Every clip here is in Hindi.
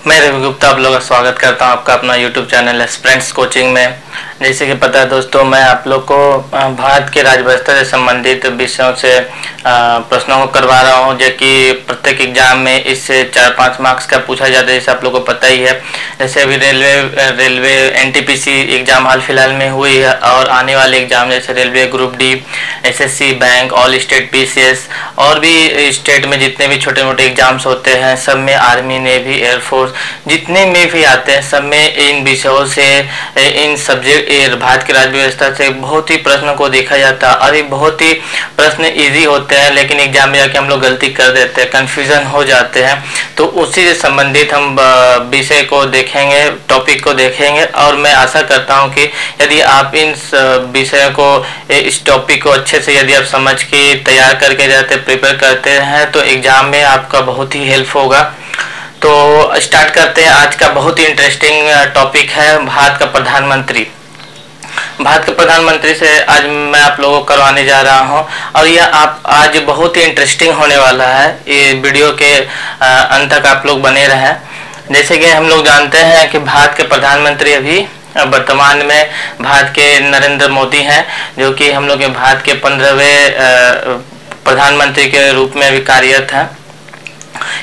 मैं रवि गुप्ता आप लोगों का स्वागत करता हूं आपका अपना YouTube चैनल एस्पिरेंट्स कोचिंग में। जैसे कि पता है दोस्तों, मैं आप लोग को भारत के राज्य व्यवस्था से संबंधित विषयों से प्रश्नों को करवा रहा हूं, जो कि प्रत्येक एग्जाम में इससे 4-5 मार्क्स का पूछा जाता है, जैसे आप लोग को पता ही है। जैसे अभी रेलवे NTPC एग्जाम हाल फिलहाल में हुई है, और आने वाले एग्जाम जैसे railway group D, SSC, bank, all state PCS और भी स्टेट में जितने भी छोटे मोटे एग्जाम्स होते हैं, सब में आर्मी, नेवी, एयरफोर्स जितने में भी आते हैं, सब में इन विषयों से, इन सब्जेक्ट भारत की राज्य व्यवस्था से बहुत ही प्रश्नों को देखा जाता है। और ये बहुत ही प्रश्न इजी होते हैं, लेकिन एग्जाम में जाके हम लोग गलती कर देते हैं, कंफ्यूजन हो जाते हैं। तो उसी से संबंधित हम विषय को देखेंगे, टॉपिक को देखेंगे, और मैं आशा करता हूं कि यदि आप इन विषयों को, इस टॉपिक को अच्छे से यदि आप समझ के तैयार करके जाते, प्रिपेयर करते हैं, तो एग्जाम में आपका बहुत ही हेल्प होगा। तो स्टार्ट करते हैं। आज का बहुत ही इंटरेस्टिंग टॉपिक है भारत का प्रधानमंत्री। भारत के प्रधानमंत्री से आज मैं आप लोगों को करवाने जा रहा हूं, और यह आप आज बहुत ही इंटरेस्टिंग होने वाला है। ये वीडियो के अंत तक आप लोग बने रहें। जैसे कि हम लोग जानते हैं कि भारत के प्रधानमंत्री अभी वर्तमान में भारत के नरेंद्र मोदी हैं, जो कि हम लोग के भारत के 15वें प्रधानमंत्री के रूप में अभी कार्यरत हैं।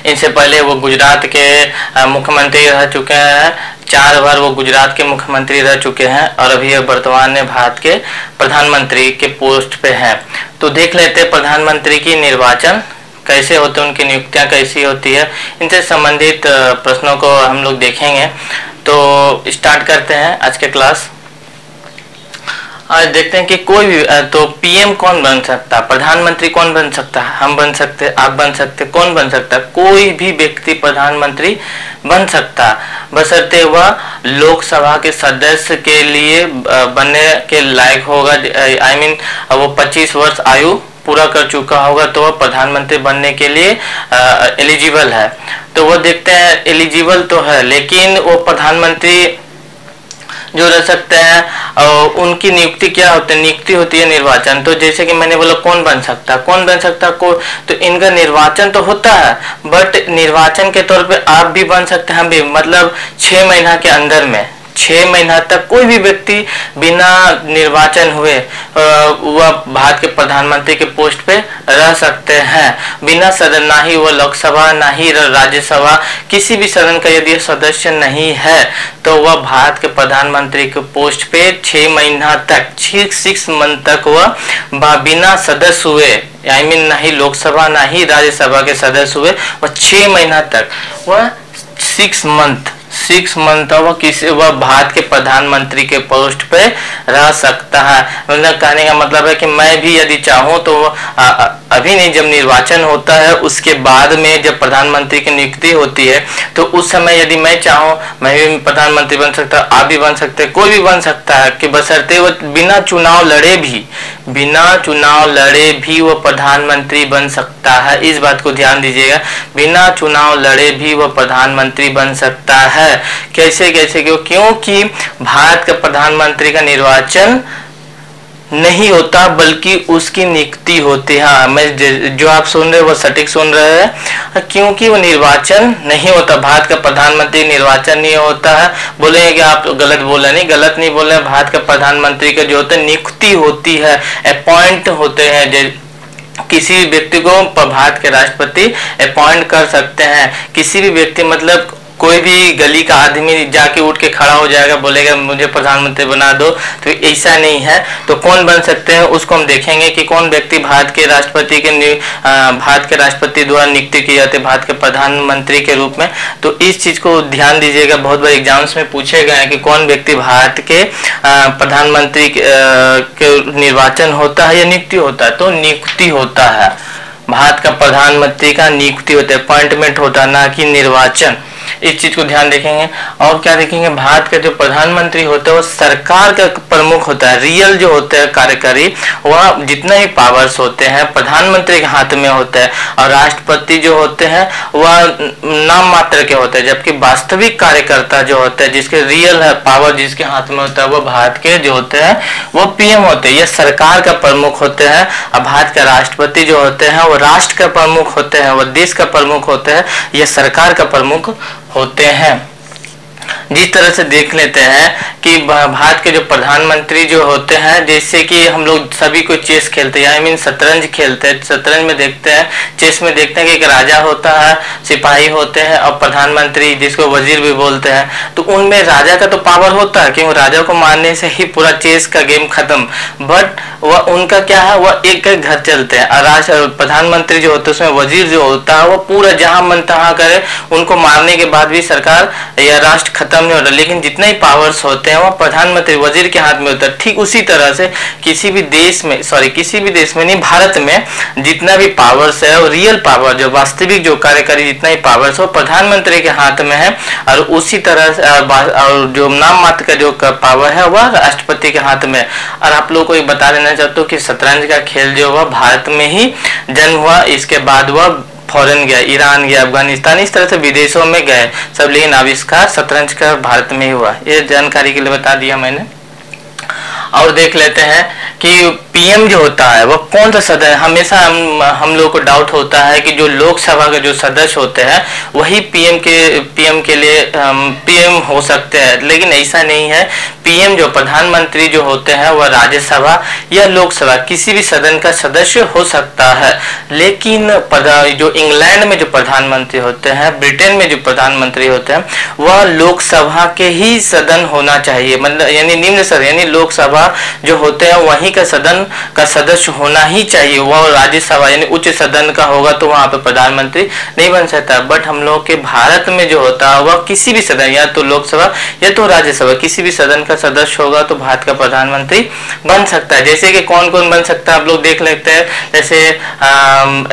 इनसे पहले वो गुजरात के मुख्यमंत्री रह चुके हैं, 4 बार वो गुजरात के मुख्यमंत्री रह चुके हैं, और अभी वर्तमान में भारत के प्रधानमंत्री के पोस्ट पे हैं। तो देख लेते हैं प्रधानमंत्री की निर्वाचन कैसे होते हैं, उनकी नियुक्तियां कैसी होती है, इनसे संबंधित प्रश्नों को हम लोग देखेंगे। तो स्टार्ट करते हैं आज के क्लास। आज देखते हैं कि कोई भी तो PM कौन बन सकता है, प्रधानमंत्री कौन बन सकता है। हम बन सकते, आप बन सकते, कौन बन सकता है? कोई भी व्यक्ति प्रधानमंत्री बन सकता है, बशर्ते वह लोकसभा के सदस्य के लिए बनने के लायक होगा। I mean वो 25 वर्ष आयु पूरा कर चुका होगा, तो वह प्रधानमंत्री बनने के लिए एलिजिबल है। तो वो देखते हैं एलिजिबल तो है, लेकिन वो प्रधानमंत्री जो रह सकते हैं, और उनकी नियुक्ति क्या होती है? नियुक्ति होती है निर्वाचन। तो जैसे कि मैंने बोला कौन बन सकता है, कौन बन सकता है को, तो इनका निर्वाचन तो होता है, बट निर्वाचन के तौर पे आप भी बन सकते हैं, हम भी, मतलब 6 महीना के अंदर में, 6 महीना तक कोई भी व्यक्ति बिना निर्वाचन हुए वह भारत के प्रधानमंत्री के पोस्ट पे रह सकते हैं, बिना सदन, ना ही वह लोकसभा ना ही राज्यसभा, किसी भी सदन का यदि सदस्य नहीं है, तो वह भारत के प्रधानमंत्री के पोस्ट पे 6 महीना तक, 6 मंथ तक वह बिना सदस्य हुए, आई मीन ना ही लोकसभा ना ही राज्यसभा के सदस्य हुए, वह 6 महीना तक, वह 6 मंथ वह भारत के प्रधानमंत्री के पोस्ट पे रह सकता है। मतलब कहने का मतलब है कि मैं भी यदि चाहूँ तो अभी नहीं, जब निर्वाचन होता है उसके बाद में जब प्रधानमंत्री की नियुक्ति होती है, तो उस समय यदि मैं चाहूँ मैं भी प्रधानमंत्री बन सकता, आप भी बन सकते, कोई भी बन सकता है, कि बशर्ते वो बिना चुनाव लड़े भी वो प्रधानमंत्री बन सकता है। इस बात को ध्यान दीजिएगा, बिना चुनाव लड़े भी वो प्रधानमंत्री बन सकता है। कैसे क्योंकि भारत का प्रधानमंत्री का निर्वाचन नहीं होता, बल्कि उसकी नियुक्ति होती है। हाँ, मैं जो आप सुन रहे हैं वो सटीक सुन रहे हैं, क्योंकि वो निर्वाचन नहीं होता, भारत का प्रधानमंत्री निर्वाचन नहीं होता है। बोलेंगे कि आप गलत बोल रहे, नहीं, गलत नहीं बोल रहे। भारत का प्रधानमंत्री का जो होता है नियुक्ति होती है, अपॉइंट होते हैं। किसी भी व्यक्ति को भारत के राष्ट्रपति अपॉइंट कर सकते हैं। किसी भी व्यक्ति, मतलब कोई भी गली का आदमी जाके उठ के खड़ा हो जाएगा, बोलेगा मुझे प्रधानमंत्री बना दो, तो ऐसा नहीं है। तो कौन बन सकते हैं उसको हम देखेंगे कि कौन व्यक्ति भारत के राष्ट्रपति द्वारा नियुक्ति की जाती है भारत के प्रधानमंत्री के रूप में। तो इस चीज को ध्यान दीजिएगा, बहुत बार एग्जाम्स में पूछे गए हैं कि कौन व्यक्ति भारत के प्रधानमंत्री के निर्वाचन होता है या नियुक्ति होता है। तो नियुक्ति होता है, भारत का प्रधानमंत्री का नियुक्ति होता है, अपॉइंटमेंट होता है, ना कि निर्वाचन। इस चीज को ध्यान देखेंगे। और क्या देखेंगे, भारत का जो प्रधानमंत्री होता है वो सरकार का प्रमुख होता है। रियल जो होते हैं कार्यकारी, वह जितने भी पावर्स होते हैं प्रधानमंत्री के हाथ में होते हैं, और राष्ट्रपति जो होते हैं वह नाम मात्र के होते हैं, जबकि वास्तविक कार्यकर्ता जो होते हैं, जिसके रियल है पावर जिसके हाथ में होता है, वो भारत के जो होते हैं वो पीएम होते हैं। ये सरकार का प्रमुख होते हैं। और भारत का राष्ट्रपति जो होते हैं वो राष्ट्र का प्रमुख होते हैं, वो देश का प्रमुख होते हैं, ये सरकार का प्रमुख होते हैं। जिस तरह से देख लेते हैं कि भारत के जो प्रधानमंत्री जो होते हैं, जैसे कि हम लोग सभी को चेस खेलते हैं, आई मीन शतरंज खेलते हैं, शतरंज में देखते हैं, चेस में देखते हैं कि एक राजा होता है, सिपाही होते हैं और प्रधानमंत्री जिसको वजीर भी बोलते हैं। तो उनमें राजा का तो पावर होता है, क्योंकि राजा को मारने से ही पूरा चेस का गेम खत्म। बट वह उनका क्या है, वह एक एक घर चलते हैं। और प्रधानमंत्री जो होते हैं उसमें वजीर जो होता है वो पूरा जहां मन तहां करे, उनको मारने के बाद भी सरकार या राष्ट्र खत्म नहीं होता। लेकिन जितने ही पावर्स होते हैं वो प्रधानमंत्री वजीर के हाथ में होता है। ठीक उसी तरह से किसी भी देश में नहीं, भारत में जितना भी पावर्स है, रियल पावर जो वास्तविक जो कार्यकारी जितना ही पावर्स हो प्रधानमंत्री के हाथ में है। और उसी तरह से और जो नाम मात्र का जो पावर है वह राष्ट्रपति के हाथ में। और आप लोगों को ये बता देना चाहता हूँ कि शतरंज का खेल जो हुआ भारत में ही जन्म हुआ, इसके बाद वह फॉरेन गया, ईरान गया, अफगानिस्तान, इस तरह से विदेशों में गए सब, लेकिन आविष्कार शतरंज का भारत में ही हुआ। ये जानकारी के लिए बता दिया मैंने। और देख लेते हैं कि पीएम जो होता है वो कौन सा सदस्य। हमेशा हम लोग को डाउट होता है कि जो लोकसभा के जो सदस्य होते हैं वही पीएम के लिए पीएम हो सकते हैं, लेकिन ऐसा नहीं है। पीएम जो प्रधानमंत्री जो होते हैं वह राज्यसभा या लोकसभा किसी भी सदन का सदस्य हो सकता है। लेकिन जो इंग्लैंड में जो प्रधानमंत्री होते हैं, ब्रिटेन में जो प्रधानमंत्री होते हैं, वह लोकसभा के ही सदन होना चाहिए, मतलब यानी निम्न सदन यानी लोकसभा जो होते हैं वहीं का सदन का सदस्य होना ही चाहिए। वह राज्यसभा यानी उच्च सदन का होगा तो वहां पे प्रधानमंत्री नहीं बन सकता। बट हम लोग के भारत में जो होता है वह किसी भी सदन, या तो लोकसभा या तो राज्यसभा, किसी भी सदन का सदस्य होगा तो भारत का प्रधानमंत्री बन सकता है। जैसे कि कौन कौन बन सकता है आप लोग देख लेते हैं। जैसे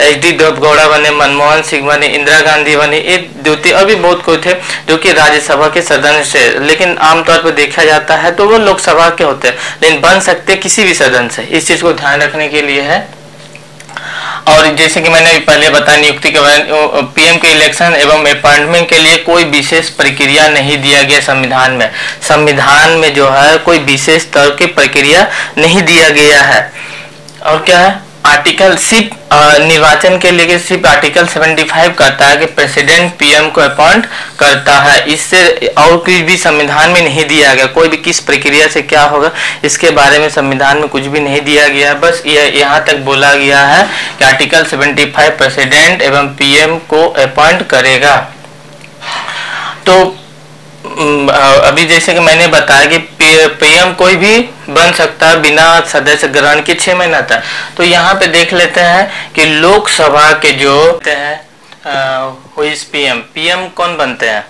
HD देवगौड़ा बने, मनमोहन सिंह बने, इंदिरा गांधी बने, ये द्वितीय और भी बहुत कोई थे जो कि राज्यसभा के सदस्य से, लेकिन आमतौर पर देखा जाता है तो वो लोकसभा के होते हैं, लेकिन बन सकते किसी भी सदन से। इस चीज को ध्यान रखने के लिए है। और जैसे कि मैंने पहले बताया, नियुक्ति के पीएम के इलेक्शन एवं अपॉइंटमेंट के लिए कोई विशेष प्रक्रिया नहीं दिया गया संविधान में। संविधान में जो है कोई विशेष तरह की प्रक्रिया नहीं दिया गया है। और क्या है, आर्टिकल सिर्फ निर्वाचन के लिए सिर्फ आर्टिकल 75 कहता है कि प्रेसिडेंट पीएम को अपॉइंट करता है। इससे और कुछ भी संविधान में नहीं दिया गया। कोई भी किस प्रक्रिया से क्या होगा इसके बारे में संविधान में कुछ भी नहीं दिया गया। बस यहाँ तक बोला गया है कि आर्टिकल 75 प्रेसिडेंट एवं पीएम को अपॉइंट करेगा। तो अभी जैसे कि मैंने बताया कि पीएम कोई भी बन सकता है बिना सदस्य ग्रहण के 6 महीना तक। तो यहाँ पे देख लेते हैं कि लोकसभा के जो होते हैं पीएम कौन बनते हैं।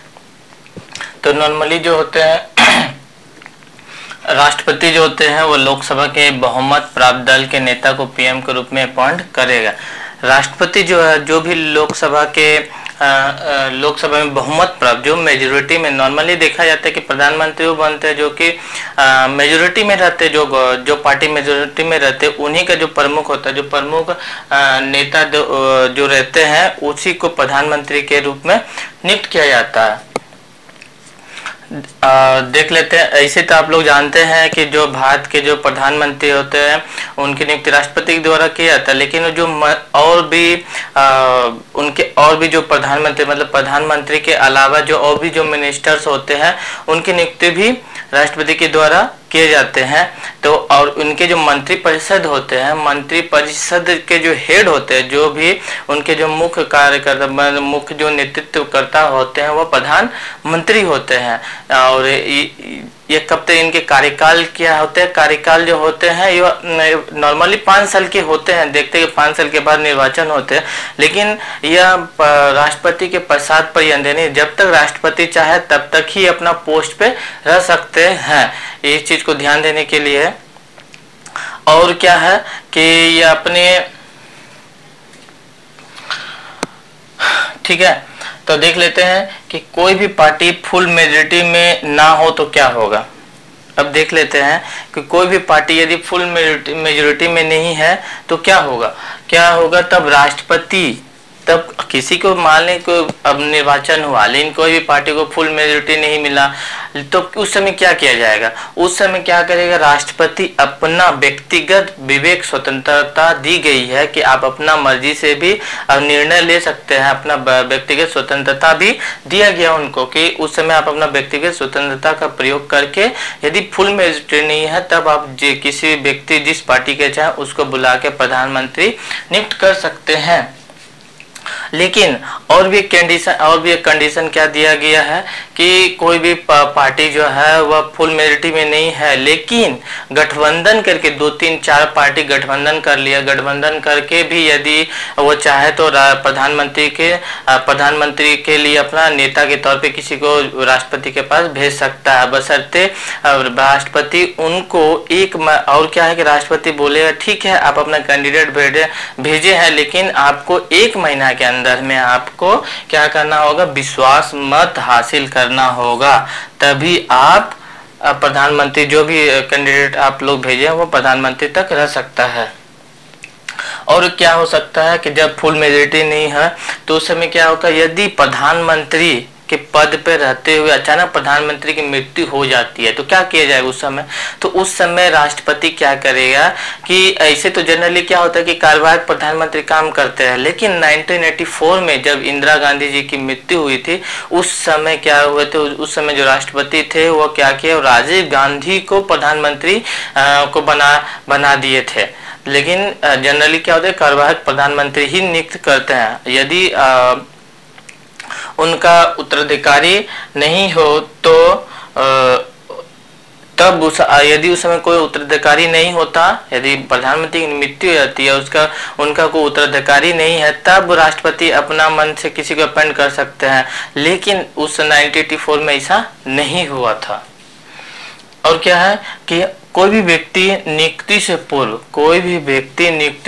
तो नॉर्मली जो होते हैं राष्ट्रपति जो होते हैं वो लोकसभा के बहुमत प्राप्त दल के नेता को पीएम के रूप में अपॉइंट करेगा। राष्ट्रपति जो है, जो भी लोकसभा में बहुमत प्राप्त, जो मेजोरिटी में, नॉर्मली देखा जाता है कि प्रधानमंत्री वो बनते हैं जो कि मेजोरिटी में रहते, जो पार्टी मेजोरिटी में रहते उन्हीं का जो प्रमुख होता है, जो प्रमुख नेता जो रहते हैं उसी को प्रधानमंत्री के रूप में नियुक्त किया जाता है। देख लेते हैं। ऐसे तो आप लोग जानते हैं कि जो भारत के जो प्रधानमंत्री होते हैं उनकी नियुक्ति राष्ट्रपति के द्वारा किया जाता है, लेकिन जो उनके और भी जो प्रधानमंत्री, मतलब प्रधानमंत्री के अलावा जो और भी जो मिनिस्टर्स होते हैं उनकी नियुक्ति भी राष्ट्रपति के द्वारा किए जाते हैं। तो और उनके जो मंत्री परिषद होते हैं, मंत्री परिषद के जो हेड होते हैं, जो भी उनके जो मुख्य कार्यकर्ता, मुख्य जो नेतृत्वकर्ता होते हैं वो प्रधानमंत्री होते हैं। और ये कब तक इनके कार्यकाल क्या होते हैं, कार्यकाल जो होते हैं ये नॉर्मली 5 साल के होते हैं। देखते हैं कि 5 साल के बाद निर्वाचन होते हैं, लेकिन यह राष्ट्रपति के प्रसाद पर यानी जब तक राष्ट्रपति चाहे तब तक ही अपना पोस्ट पे रह सकते हैं। इस चीज को ध्यान देने के लिए। और क्या है कि ये अपने ठीक है, तो देख लेते हैं कि कोई भी पार्टी फुल मेजोरिटी में ना हो तो क्या होगा। अब देख लेते हैं कि कोई भी पार्टी यदि फुल मेजोरिटी में नहीं है तो क्या होगा, तब राष्ट्रपति, तब किसी को मान लें को अब निर्वाचन हुआ लेकिन कोई भी पार्टी को फुल मेजोरिटी नहीं मिला तो उस समय क्या किया जाएगा, उस समय क्या करेगा, राष्ट्रपति अपना व्यक्तिगत विवेक स्वतंत्रता दी गई है कि आप अपना मर्जी से भी निर्णय ले सकते हैं, अपना व्यक्तिगत स्वतंत्रता भी दिया गया उनको कि उस समय आप अपना व्यक्तिगत स्वतंत्रता का प्रयोग करके यदि फुल मेजोरिटी नहीं है तब आप किसी व्यक्ति जिस पार्टी के चाहे उसको बुला के प्रधानमंत्री नियुक्त कर सकते हैं। लेकिन और भी एक कंडीशन क्या दिया गया है कि कोई भी पार्टी जो है वह फुल मेजोरिटी में नहीं है लेकिन गठबंधन करके 2-3-4 पार्टी गठबंधन कर लिया, गठबंधन करके भी यदि वो चाहे तो प्रधानमंत्री के लिए अपना नेता के तौर पे किसी को राष्ट्रपति के पास भेज सकता है, बशर्ते राष्ट्रपति उनको और क्या है कि राष्ट्रपति बोलेगा ठीक है आप अपना कैंडिडेट भेजे हैं लेकिन आपको 1 महीना के अंदर में आपको क्या करना होगा, विश्वास मत हासिल करना होगा, तभी आप प्रधानमंत्री जो भी कैंडिडेट आप लोग भेजे वो प्रधानमंत्री तक रह सकता है। और क्या हो सकता है कि जब फुल मेजोरिटी नहीं है तो उस समय क्या होगा, यदि प्रधानमंत्री के पद पे रहते हुए अचानक प्रधानमंत्री की मृत्यु हो जाती है तो क्या किया जाए उस समय, तो उस समय राष्ट्रपति क्या करेगा कि ऐसे तो जनरली क्या होता है कि कार्यवाहक प्रधानमंत्री काम करते हैं लेकिन 1984 में जब इंदिरा गांधी जी की मृत्यु हुई थी उस समय क्या हुए थे, उस समय जो राष्ट्रपति थे वो क्या किया, राजीव गांधी को प्रधानमंत्री को बना दिए थे। लेकिन जनरली क्या होता है कार्यवाहक प्रधानमंत्री ही नियुक्त करते हैं, यदि उनका उत्तराधिकारी नहीं हो तो तब यदि उस समय कोई उत्तराधिकारी नहीं होता, यदि प्रधानमंत्री की मृत्यु हो जाती है उनका कोई उत्तराधिकारी नहीं है तब राष्ट्रपति अपना मन से किसी को अपॉइंट कर सकते हैं, लेकिन उस 1984 में ऐसा नहीं हुआ था। और क्या है कि कोई भी व्यक्ति नियुक्ति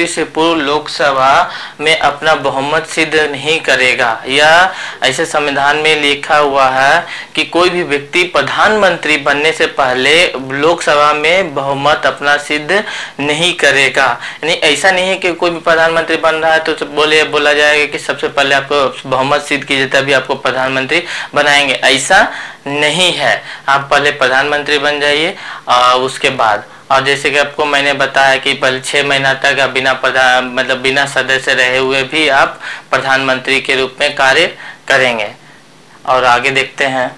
से पूर्व लोकसभा में अपना बहुमत सिद्ध नहीं करेगा, या ऐसे संविधान में लिखा हुआ है कि कोई भी व्यक्ति प्रधानमंत्री बनने से पहले लोकसभा में बहुमत अपना सिद्ध नहीं करेगा। यानी ऐसा नहीं है कि कोई भी प्रधानमंत्री बन रहा है तो बोला जाएगा कि सबसे पहले आपको बहुमत सिद्ध कीजिए तभी आपको प्रधानमंत्री बनाएंगे, ऐसा नहीं है। आप पहले प्रधानमंत्री बन जाइए उसके बाद, और जैसे कि आपको मैंने बताया कि पहले 6 महीना तक बिना सदस्य रहे हुए भी आप प्रधानमंत्री के रूप में कार्य करेंगे। और आगे देखते हैं,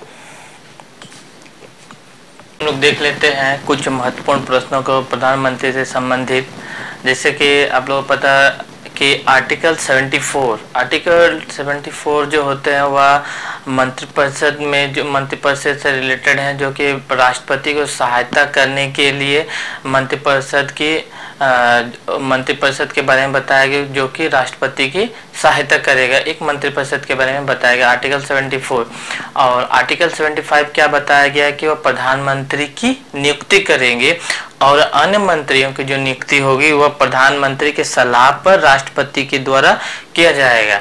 हम लोग देख लेते हैं कुछ महत्वपूर्ण प्रश्नों को प्रधानमंत्री से संबंधित। जैसे कि आप लोगों को पता कि आर्टिकल 74 जो होते हैं वह मंत्रिपरिषद से रिलेटेड हैं, जो कि राष्ट्रपति को सहायता करने के लिए मंत्रिपरिषद के बारे में बताया गया, जो कि राष्ट्रपति की सहायता करेगा। एक मंत्रिपरिषद के बारे में बताया गया आर्टिकल 74। और आर्टिकल 75 क्या बताया गया कि वह प्रधानमंत्री की नियुक्ति करेंगे और अन्य मंत्रियों की जो नियुक्ति होगी वह प्रधानमंत्री के सलाह पर राष्ट्रपति के द्वारा किया जाएगा।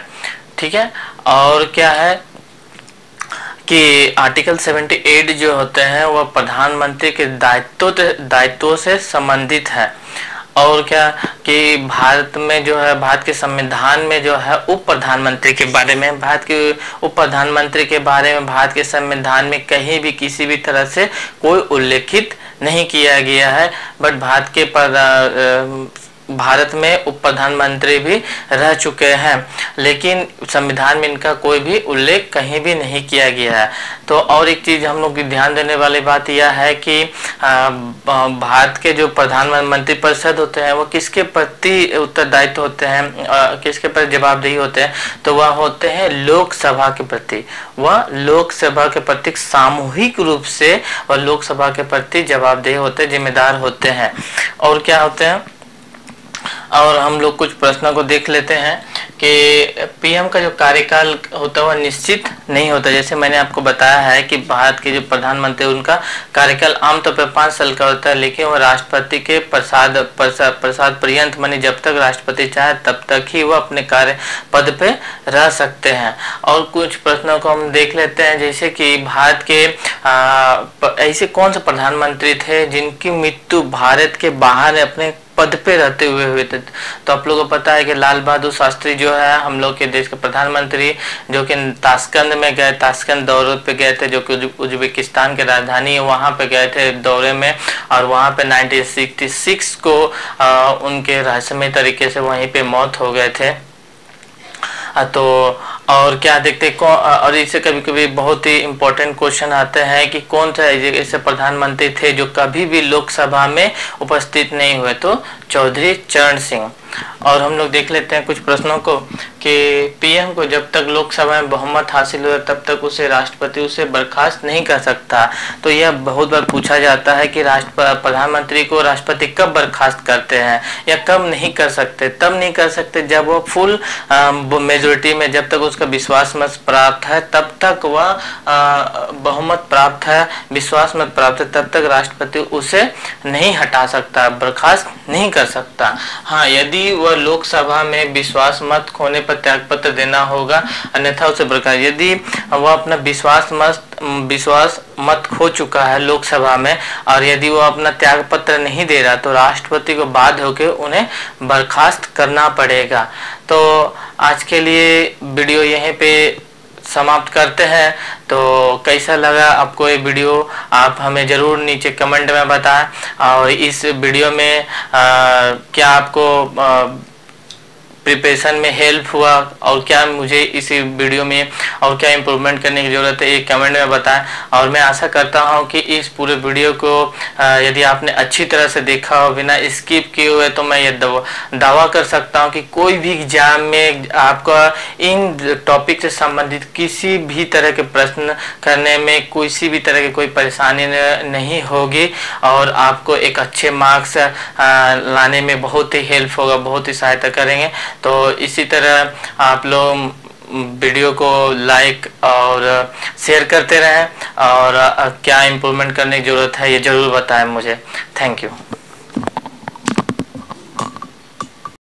ठीक है, और क्या है कि आर्टिकल 78 जो होते हैं वह प्रधानमंत्री के दायित्वों से संबंधित है। और क्या कि भारत के संविधान में जो है उप प्रधानमंत्री के बारे में, भारत के संविधान में कहीं भी किसी भी तरह से कोई उल्लेखित नहीं किया गया है, बट भारत में उप प्रधानमंत्री भी रह चुके हैं, लेकिन संविधान में इनका कोई भी उल्लेख कहीं भी नहीं किया गया है। तो और एक चीज हम लोग ध्यान देने वाली बात यह है कि भारत के जो प्रधानमंत्री परिषद होते हैं वो किसके प्रति उत्तरदायित्व होते हैं, किसके प्रति जवाबदेही होते हैं, तो वह होते हैं लोकसभा के प्रति। वह लोकसभा के प्रति सामूहिक रूप से और लोकसभा के प्रति जवाबदेही होते, जिम्मेदार होते हैं। और क्या होते हैं, और हम लोग कुछ प्रश्नों को देख लेते हैं कि पीएम का जो कार्यकाल होता है वह निश्चित नहीं होता। जैसे मैंने आपको बताया है कि भारत के जो प्रधानमंत्री उनका कार्यकाल आमतौर पर 5 साल का होता है, लेकिन वह राष्ट्रपति के प्रसाद पर्यंत माने जब तक राष्ट्रपति चाहे तब तक ही वह अपने कार्य पद पे रह सकते हैं। और कुछ प्रश्नों को हम देख लेते हैं, जैसे कि भारत के ऐसे कौन से प्रधानमंत्री थे जिनकी मृत्यु भारत के बाहर अपने पद पे रहते हुए हुए थे। तो आप लोगों को पता है कि लाल बहादुर शास्त्री जो है हम लोग के देश के प्रधानमंत्री, जो कि ताशकंद में गए, ताशकंद दौरे पे गए थे, जो कि उज्बेकिस्तान की राजधानी है, वहाँ पे गए थे दौरे में। और वहाँ पे 1966 को उनके रहस्यमय तरीके से वहीं पे मौत हो गए थे। तो और क्या देखते और इससे कभी कभी बहुत ही इम्पोर्टेंट क्वेश्चन आते हैं कि कौन सा ऐसे प्रधानमंत्री थे जो कभी भी लोकसभा में उपस्थित नहीं हुए। तो चौधरी चरण सिंह। और हम लोग देख लेते हैं कुछ प्रश्नों को कि पीएम को जब तक लोकसभा में बहुमत हासिल हो तब तक उसे राष्ट्रपति उसे बर्खास्त नहीं कर सकता। तो यह बहुत बार पूछा जाता है कि प्रधानमंत्री को राष्ट्रपति कब बर्खास्त करते हैं या कब नहीं कर सकते। तब नहीं कर सकते जब वो फुल मेजोरिटी में, जब तक उसका विश्वास मत प्राप्त है तब तक वह बहुमत प्राप्त है, विश्वास मत प्राप्त है तब तक राष्ट्रपति उसे नहीं हटा सकता, बर्खास्त नहीं कर सकता। हाँ, यदि वह लोकसभा में विश्वास मत खोने पर त्यागपत्र देना होगा, अन्यथा उसे बर्खास्त। यदि वह अपना विश्वास मत खो चुका है लोकसभा में और यदि वो अपना त्यागपत्र नहीं दे रहा तो राष्ट्रपति को बाध्य होकर उन्हें बर्खास्त करना पड़ेगा। तो आज के लिए वीडियो यहीं पे समाप्त करते हैं। तो कैसा लगा आपको ये वीडियो, आप हमें ज़रूर नीचे कमेंट में बताएं। और इस वीडियो में क्या आपको प्रिपरेशन में हेल्प हुआ और क्या मुझे इस वीडियो में और क्या इम्प्रूवमेंट करने की ज़रूरत है, ये कमेंट में बताएं। और मैं आशा करता हूं कि इस पूरे वीडियो को यदि आपने अच्छी तरह से देखा हो बिना स्किप किए हुए, तो मैं ये दावा कर सकता हूं कि कोई भी एग्जाम में आपका इन टॉपिक से संबंधित किसी भी तरह के प्रश्न करने में किसी भी तरह की कोई परेशानी नहीं होगी और आपको एक अच्छे मार्क्स लाने में बहुत ही हेल्प होगा, बहुत ही सहायता करेंगे। तो इसी तरह आप लोग वीडियो को लाइक और शेयर करते रहें और क्या इम्प्रूवमेंट करने की ज़रूरत है ये ज़रूर बताएं मुझे। Thank you.